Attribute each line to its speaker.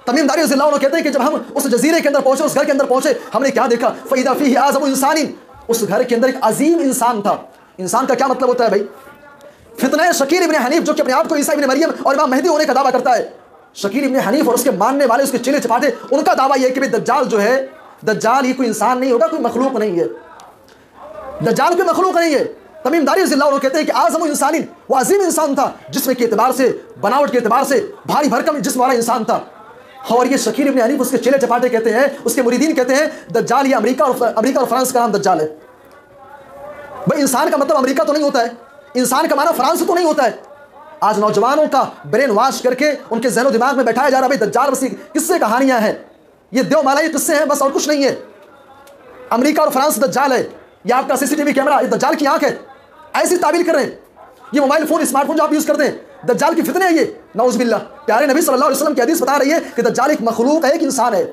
Speaker 1: تمیم داری رضی اللہ عنہ کہتے ہیں کہ جب ہم اس جزیرے کے اندر پہنچے، اس گھر کے اندر پہنچے، ہم نے کیا دیکھا؟ فَإِذَا فِيهِ أَعْظَمُ إِنسَانٍ، اس گھر کے اندر ایک عظیم انسان تھا۔ انسان کا کیا مطلب ہوتا ہے بھائی؟ فتنہ شکیل ابن حنیف جو کہ اپنے آپ کو عیسیٰ ابن مریم اور امام مہدی ہونے کا دعویٰ کرتا ہے، شکیل ابن حنیف اور اس کے ماننے والے، اس کے چیلے چپاٹے، ان کا دعویٰ یہ ہے کہ دجال جو ہے، دجال یہ کوئی انسان نہیں ہوگا، کوئی مخلوق نہیں ہے، دجال کوئی مخلوق نہیں ہے۔ تمیم داری رضی اللہ عنہ کہتے ہیں کہ اعظم انسان، وہ عظیم انسان تھا، جسم کے اعتبار سے، بناوٹ کے اعتبار سے بھاری بھرکم جسم والا انسان تھا۔ اور یہ شکیل ابن حنیف اس کے چیلے چپاٹے کہتے ہیں، اس کے مریدین کہتے ہیں دجال یہ امریکہ اور فرانس کا نام دجال ہے۔ بھائی انسان کا مطلب امریکہ تو نہیں ہوتا ہے، انسان کا معنی فرانس تو نہیں ہوتا ہے۔ آج نوجوانوں کا برین واش کر کے ان کے ذہن و دماغ میں بیٹھایا جا رہا ہے بھائی دجال بس قصے کہانیاں ہیں، یہ دیو مالائی قصے ہیں بس، اور کچھ نہیں ہے۔ امریکہ اور فرانس دجال ہے، یہ آپ کا CCTV کیمرہ یہ دجال کی آنکھ ہے، ایسی تعبیر کر رہے ہیں۔ یہ موبائل فون، اسمارٹ فون جو آپ یوز کرتے ہیں، دجال کی فتنے ہیں یہ، نعوذ باللہ۔ پیارے نبی صلی اللہ علیہ وسلم کی حدیث بتا رہی ہے کہ دجال ایک مخلوق ہے، ایک انسان ہے۔